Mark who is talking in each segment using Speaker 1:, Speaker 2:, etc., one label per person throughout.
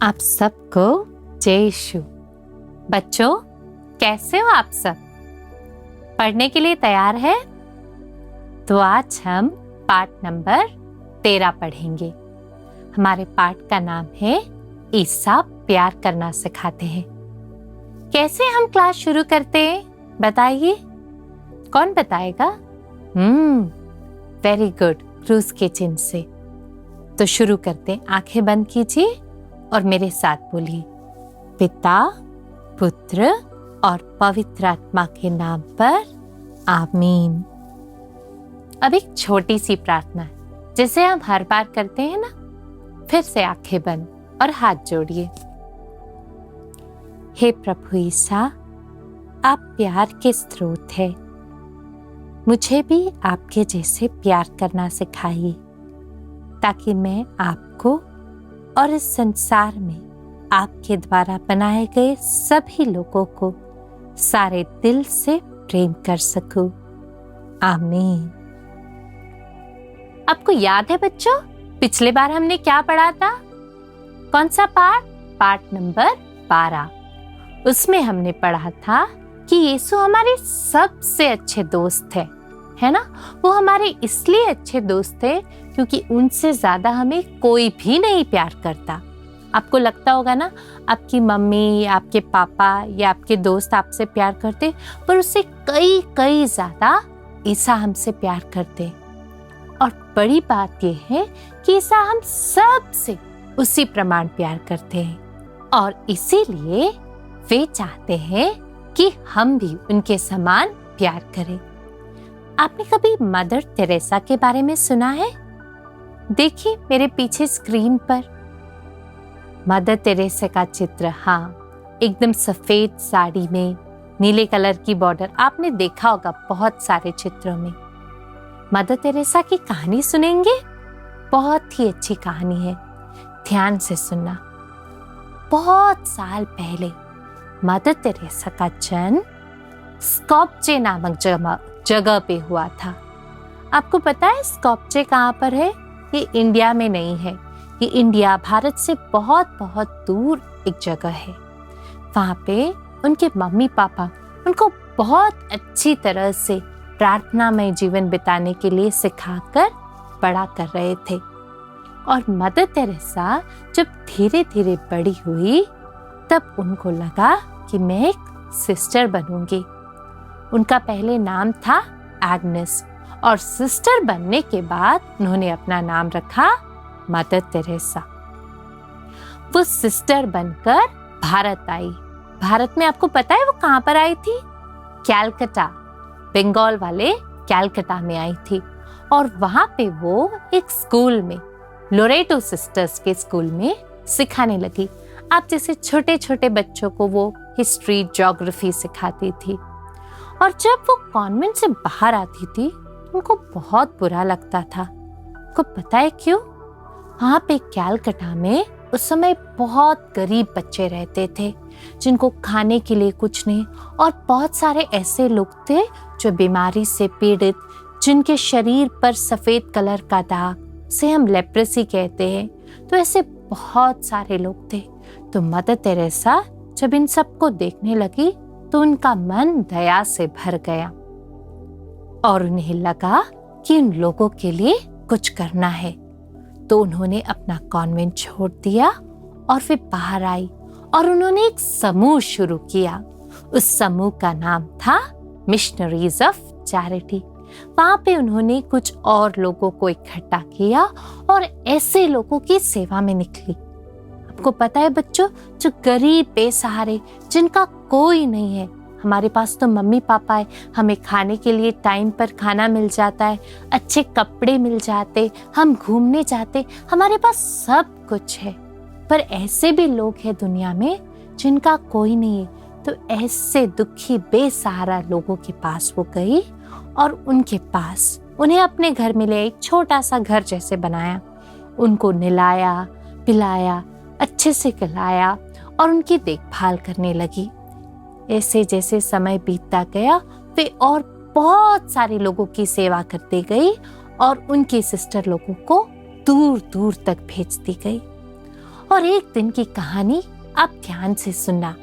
Speaker 1: आप सबको जय यीशु। बच्चों, कैसे हो आप सब? पढ़ने के लिए तैयार है? तो आज हम पाठ नंबर 13 पढ़ेंगे। हमारे पाठ का नाम है ईसा प्यार करना सिखाते हैं। कैसे हम क्लास शुरू करते हैं बताइए? कौन बताएगा? वेरी गुड, क्रूज के चिन्ह से। तो शुरू करते हैं। आंखें बंद कीजिए और मेरे साथ बोलिए, पिता, पुत्र और पवित्र आत्मा के नाम पर आमीन। अब एक छोटी सी प्रार्थना है, जैसे हम हर बार करते हैं ना। फिर से आंखें बंद और हाथ जोड़िए। हे प्रभु ईसा, आप प्यार के स्रोत हैं। मुझे भी आपके जैसे प्यार करना सिखाइए, ताकि मैं आपको और इस संसार में आपके द्वारा बनाए गए सभी लोगों को सारे दिल से प्रेम कर सकूं। आमीन। आपको याद है बच्चों, पिछले बार हमने क्या पढ़ा था? कौन सा पाठ? पाठ नंबर 12। उसमें हमने पढ़ा था कि यीशु हमारे सबसे अच्छे दोस्त है ना? वो हमारे इसलिए अच्छे दोस्त थे क्योंकि उनसे ज्यादा हमें कोई भी नहीं प्यार करता। आपको लगता होगा ना, आपकी मम्मी या आपके पापा या आपके दोस्त आपसे प्यार करते, पर उससे कई कई ज्यादा ईसा हमसे प्यार करते। और बड़ी बात यह है कि ईसा हम सबसे उसी प्रमाण प्यार करते हैं, और इसीलिए वे चाहते हैं कि हम भी उनके समान प्यार करें। आपने कभी मदर तेरेसा के बारे में सुना है? देखिए मेरे पीछे स्क्रीन पर मदर तेरेसा का चित्र। हाँ, एकदम सफेद साड़ी में नीले कलर की बॉर्डर। आपने देखा होगा बहुत सारे चित्रों में। मदर तेरेसा की कहानी सुनेंगे? बहुत ही अच्छी कहानी है, ध्यान से सुनना। बहुत साल पहले मदर तेरेसा का जन्म स्कोप्जे नामक जगह पे हुआ था। आपको पता है स्कोप्जे कहाँ पर है? ये इंडिया में नहीं है, ये इंडिया भारत से बहुत बहुत दूर एक जगह है। वहाँ पे उनके मम्मी पापा उनको बहुत अच्छी तरह से प्रार्थनामय जीवन बिताने के लिए सिखाकर बड़ा कर रहे थे। और मदर तेरेसा जब धीरे धीरे बड़ी हुई, तब उनको लगा कि मैं एक सिस्टर बनूंगी। उनका पहले नाम था एग्नेस, और सिस्टर बनने के बाद उन्होंने अपना नाम रखा मदर तेरेसा। वो सिस्टर बनकर भारत आई। भारत में आपको पता है वो कहाँ पर आई थी? कैलकाटा, बंगाल वाले कैलकाटा में आई थी। और वहां पे वो एक स्कूल में, लोरेटो सिस्टर्स के स्कूल में सिखाने लगी। आप जैसे छोटे छोटे बच्चों को वो हिस्ट्री, ज्योग्राफी सिखाती थी। और जब वो कॉन्वेंट से बाहर आती थी, उनको बहुत बुरा लगता था। को पता है क्यों? वहाँ पे कैलकाटा में उस समय बहुत गरीब बच्चे रहते थे, जिनको खाने के लिए कुछ नहीं, और बहुत सारे ऐसे लोग थे जो बीमारी से पीड़ित, जिनके शरीर पर सफेद कलर का दाग, से हम लेप्रेसी कहते हैं। तो ऐसे बहुत सारे लोग थे। तो मदर तेरेसा जब इन सबको देखने लगी, तो उनका मन दया से भर गया, और उन्हें लगा कि उन लोगों के लिए कुछ करना है। तो उन्होंने अपना कॉन्वेंट छोड़ दिया और फिर बाहर आई, और उन्होंने एक समूह शुरू किया। उस समूह का नाम था मिशनरीज ऑफ चैरिटी। वहां पे उन्होंने कुछ और लोगों को इकट्ठा किया और ऐसे लोगों की सेवा में निकली। आपको पता है बच्चों, जो गरीब, बेसहारे, जिनका कोई नहीं है। हमारे पास तो मम्मी पापा है, हमें खाने के लिए टाइम पर खाना मिल जाता है, अच्छे कपड़े मिल जाते, हम घूमने जाते, हमारे पास सब कुछ है। पर ऐसे भी लोग हैं दुनिया में जिनका कोई नहीं है। तो ऐसे दुखी, बेसहारा लोगों के पास वो गई, और उनके पास उन्हें अपने घर में ले, एक छोटा सा घर जैसे बनाया। उनको नहलाया, पिलाया, अच्छे से खिलाया, और उनकी देखभाल करने लगी। ऐसे जैसे समय बीतता गया, वे और बहुत सारे लोगों की सेवा करती गई, और उनके सिस्टर लोगों को दूर दूर तक भेजती गई। और एक दिन की कहानी आप ध्यान से सुनना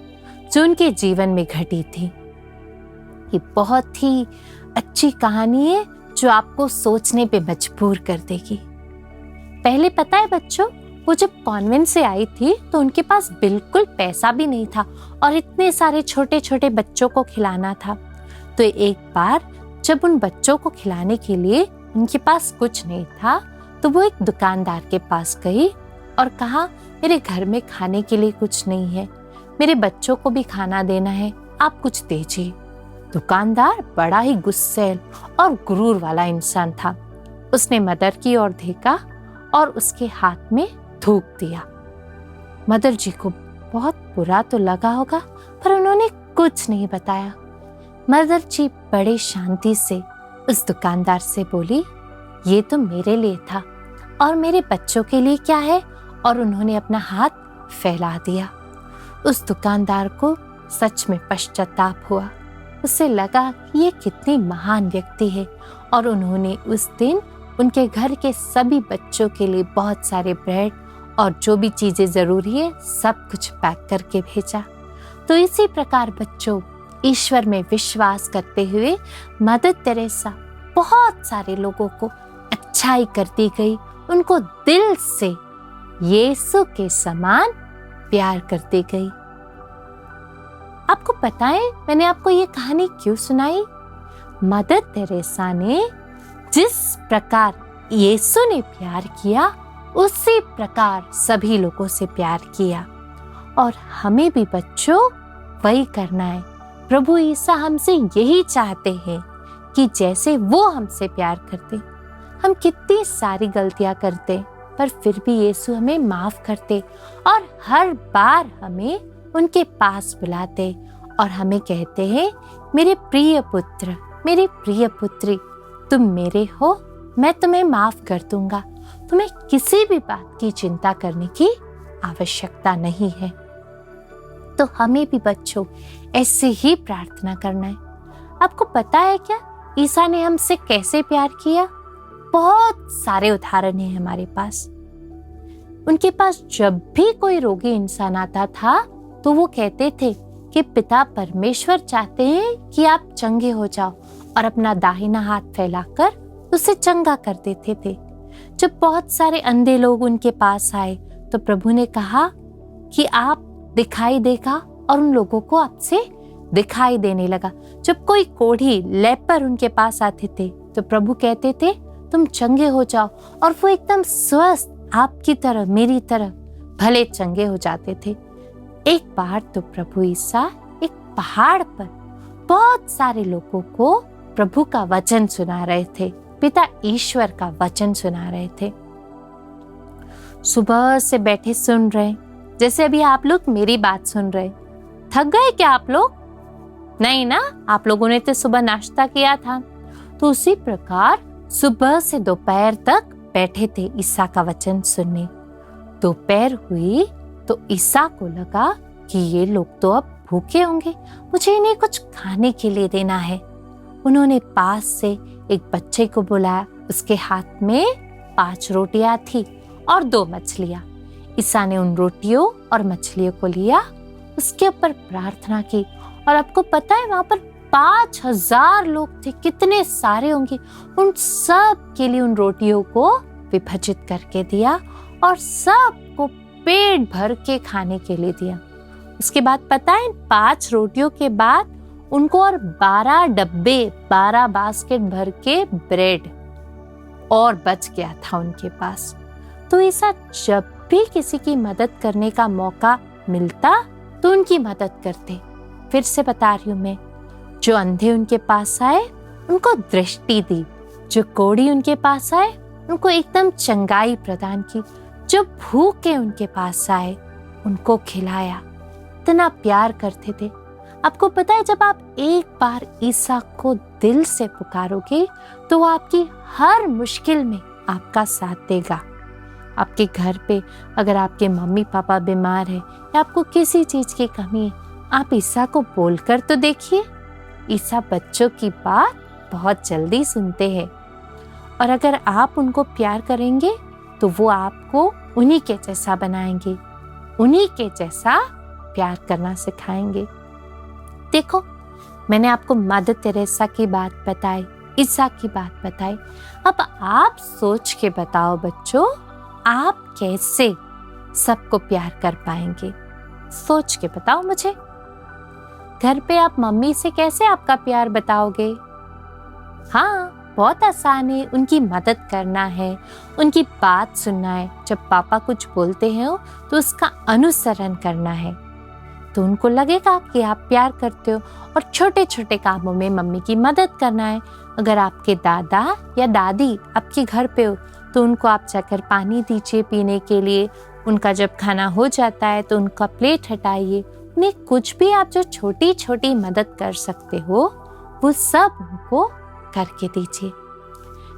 Speaker 1: जो उनके जीवन में घटी थी। ये बहुत ही अच्छी कहानी है जो आपको सोचने पे मजबूर कर देगी। पहले पता है बच्चों, वो जब कॉन्वेंट से आई थी तो उनके पास बिल्कुल पैसा भी नहीं था और इतने सारे छोटे छोटे बच्चों को खिलाना था। तो एक बार जब उन बच्चों को खिलाने के लिए उनके पास कुछ नहीं था तो वो एक दुकानदार के पास गई और कहा, मेरे घर में खाने के लिए कुछ नहीं है, मेरे बच्चों को भी खाना देना है, आप कुछ दीजिए। दुकानदार बड़ा ही गुस्सैल और गुरूर वाला इंसान था। उसने मदर की ओर देखा और उसके हाथ में थूक दिया। मदर जी को बहुत बुरा तो लगा होगा पर उन्होंने कुछ नहीं बताया। मदर जी बड़े शांति से उस दुकानदार से बोली, ये तो मेरे लिए था और मेरे बच्चों के लिए क्या है, और उन्होंने अपना हाथ फैला दिया। उस दुकानदार को सच में पश्चाताप हुआ। उसे लगा कि ये कितनी महान व्यक्ति है और उन्होंने उस दिन उनके घर के सभी बच्चों के लिए बहुत सारे ब्रेड और जो भी चीजें जरूरी है सब कुछ पैक करके भेजा। तो इसी प्रकार बच्चों, ईश्वर में विश्वास करते हुए मदर तेरेसा बहुत सारे लोगों को अच्छाई करती गई, उनको दिल से यीशु के समान प्यार करती गई। आपको पता है मैंने आपको ये कहानी क्यों सुनाई? मदर तेरेसा ने जिस प्रकार यीशु ने प्यार किया उसी प्रकार सभी लोगों से प्यार किया और हमें भी बच्चों वही करना है। प्रभु ईसा हमसे यही चाहते हैं कि जैसे वो हमसे प्यार करते, हम कितनी सारी गलतियां करते पर फिर भी यीशु हमें माफ करते और हर बार हमें उनके पास बुलाते और हमें कहते हैं, मेरे प्रिय पुत्र, मेरी प्रिय पुत्री, तुम मेरे हो, मैं तुम्हें माफ कर दूंगा, तुम्हें किसी भी बात की चिंता करने की आवश्यकता नहीं है। तो हमें भी बच्चों ऐसे ही प्रार्थना करना है। आपको पता है क्या ईसा ने हमसे कैसे प्यार किया? बहुत सारे उदाहरण हैं हमारे पास। उनके पास जब भी कोई रोगी इंसान आता था तो वो कहते थे कि पिता परमेश्वर चाहते हैं कि आप चंगे हो जाओ, और अपना दाहिना हाथ फैलाकर उसे चंगा कर देते थे। जब बहुत सारे अंधे लोग उनके पास आए तो प्रभु ने कहा कि आप दिखाई देगा, और उन लोगों को आपसे दिखाई देने लगा। जब कोई कोढ़ी लेपर उनके पास आते थे तो प्रभु कहते थे तुम चंगे हो जाओ, और वो एकदम स्वस्थ आपकी तरह मेरी तरह भले चंगे हो जाते थे। एक बार तो प्रभु ईसा एक पहाड़ पर बहुत सारे लोगों को प्रभु का वचन सुना रहे थे, पिता ईश्वर का वचन सुना रहे थे। सुबह से बैठे सुन रहे, जैसे अभी आप लोग मेरी बात सुन रहे। थक गए क्या आप लोग? नहीं ना, आप लोगों ने तो सुबह नाश्ता किया था। तो उसी प्रकार सुबह से दोपहर तक बैठे थे ईसा का वचन सुनने। दोपहर हुई तो ईसा को लगा कि ये लोग तो अब भूखे होंगे, मुझे इन्हें कुछ खाने के लिए देना है। उन्होंने पास से एक बच्चे को बुलाया, उसके हाथ में 5 रोटियां थी और 2 मछलियां। ईसा ने उन रोटियों और मछलियों को लिया, उसके ऊपर प्रार्थना की, और आपको पता है वहां पर 5000 लोग थे, कितने सारे होंगे। उन सब के लिए उन रोटियों को विभाजित करके दिया और सबको पेट भर के खाने के लिए दिया। उसके बाद पता है 5 रोटियों के बाद उनको और 12 डब्बे 12 बास्केट भर के ब्रेड और बच गया था उनके पास। तो ऐसा जब भी किसी की मदद करने का मौका मिलता तो उनकी मदद करते। फिर से बता रही हूं मैं, जो अंधे उनके पास आए उनको दृष्टि दी, जो कोढ़ी उनके पास आए उनको एकदम चंगाई प्रदान की, जो भूखे उनके पास आए उनको खिलाया। इतना प्यार करते थे। आपको पता है जब आप एक बार ईसा को दिल से पुकारोगे तो वो आपकी हर मुश्किल में आपका साथ देगा। आपके घर पे अगर आपके मम्मी पापा बीमार है या आपको किसी चीज की कमी है, आप ईसा को बोलकर तो देखिए। ईसा बच्चों की बात बहुत जल्दी सुनते हैं, और अगर आप उनको प्यार करेंगे तो वो आपको उन्हीं के जैसा बनाएंगे, उन्हीं के जैसा प्यार करना सिखाएंगे। देखो, मैंने आपको मदर तेरेसा की बात बताई, ईसा की बात बताई। अब आप सोच के बताओ बच्चों, आप कैसे सबको प्यार कर पाएंगे? सोच के बताओ मुझे। घर पे आप मम्मी से कैसे आपका प्यार बताओगे? हाँ, बहुत आसान है। उनकी मदद करना है, उनकी बात सुनना है। जब पापा कुछ बोलते हैं तो उसका अनुसरण करना है, तो उनको लगेगा कि आप प्यार करते हो। और छोटे छोटे कामों में मम्मी की मदद करना है। अगर आपके दादा या दादी आपके घर पे हो तो उनको आप जाकर पानी दीजिए पीने के लिए। उनका जब खाना हो जाता है तो उनका प्लेट हटाइए। उन्हें कुछ भी आप जो छोटी छोटी मदद कर सकते हो वो सब उनको करके दीजिए।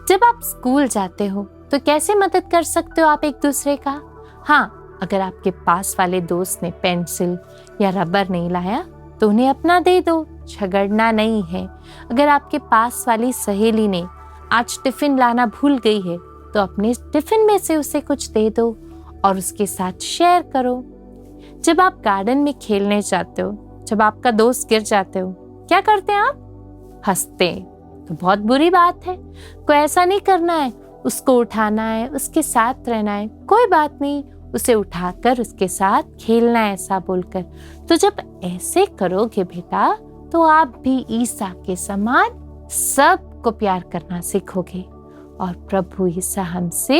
Speaker 1: जब आप स्कूल जाते हो तो कैसे मदद कर सकते हो आप एक दूसरे का? हाँ, अगर आपके पास वाले दोस्त ने पेंसिल या रबर नहीं लाया तो उन्हें अपना दे दो, झगड़ना नहीं है। अगर आपके पास वाली सहेली ने आज टिफिन लाना भूल गई है तो अपने टिफिन में से उसे कुछ दे दो और उसके साथ शेयर करो। जब आप गार्डन में खेलने जाते हो, जब आपका दोस्त गिर जाते हो, क्या करते हैं आप? हंसते हैं। तो बहुत बुरी बात है, कोई ऐसा नहीं करना है। उसको उठाना है, उसके साथ रहना है। कोई बात नहीं, उसे उठाकर उसके साथ खेलना है ऐसा बोलकर। तो जब ऐसे करोगे बेटा तो आप भी ईसा के समान सबको प्यार करना सीखोगे। और प्रभु ईसा हमसे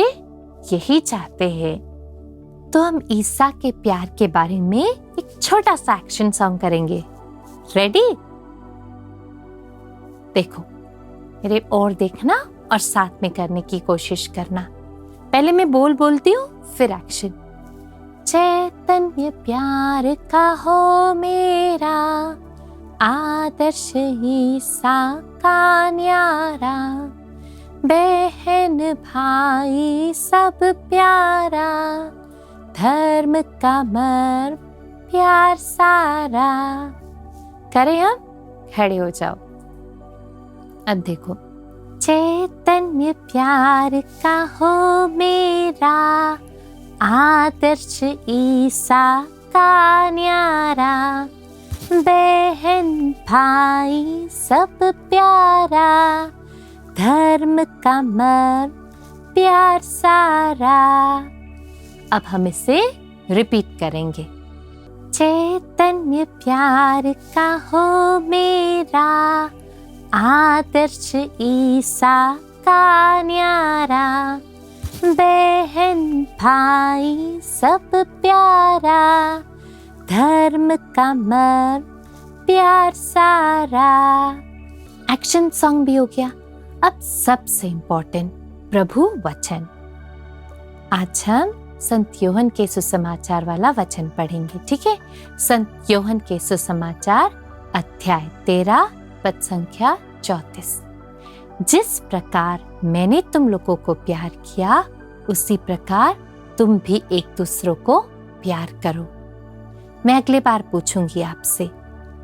Speaker 1: यही चाहते हैं। तो हम ईसा के प्यार के बारे में एक छोटा सा एक्शन सॉन्ग करेंगे। रेडी? देखो, मेरे और देखना और साथ में करने की कोशिश करना। पहले मैं बोलती हूँ, फिर एक्शन। चैतन्य प्यार का हो मेरा, आदर्श ईसा का न्यारा, बहन भाई सब प्यारा, धर्म का मर्म प्यार सारा। करें हम? खड़े हो जाओ। अब देखो, चैतन्य प्यार का हो मेरा, आदर्श ईसा का न्यारा, बहन भाई सब प्यारा, धर्म का मर्म प्यार सारा। अब हम इसे रिपीट करेंगे। चैतन्य प्यार का हो मेरा, आदर्श ईसा का न्यारा, बहन भाई सब प्यारा, धर्म का मर्म प्यार सारा। एक्शन सॉन्ग भी हो गया। अब सबसे इम्पोर्टेंट, प्रभु वचन। आज हम संत योहन के सुसमाचार वाला वचन पढ़ेंगे, ठीक है? संत योहन के सुसमाचार अध्याय 13 पद संख्या 34। जिस प्रकार मैंने तुम लोगों को प्यार किया उसी प्रकार तुम भी एक दूसरों को प्यार करो। मैं अगले बार पूछूंगी आपसे,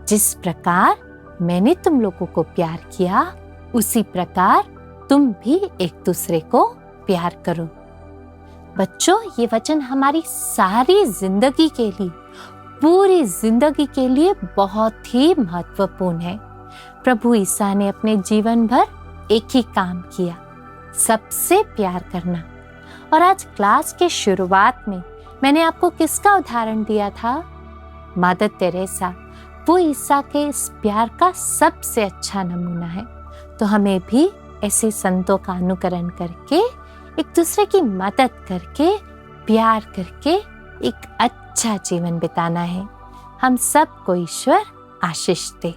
Speaker 1: जिस प्रकार मैंने तुम लोगों को प्यार किया उसी प्रकार तुम भी एक दूसरे को प्यार करो। बच्चों, ये वचन हमारी सारी जिंदगी के लिए, पूरी जिंदगी के लिए बहुत ही महत्वपूर्ण है। प्रभु ईसा ने अपने जीवन भर एक ही काम किया, सबसे प्यार करना। और आज क्लास के शुरुआत में मैंने आपको किसका उदाहरण दिया था? Mother Teresa. वो ईसा के इस प्यार का सबसे अच्छा नमूना है। तो हमें भी ऐसे संतों का अनुकरण करके, एक दूसरे की मदद करके, प्यार करके एक अच्छा जीवन बिताना है। हम सबको ईश्वर आशीष दे।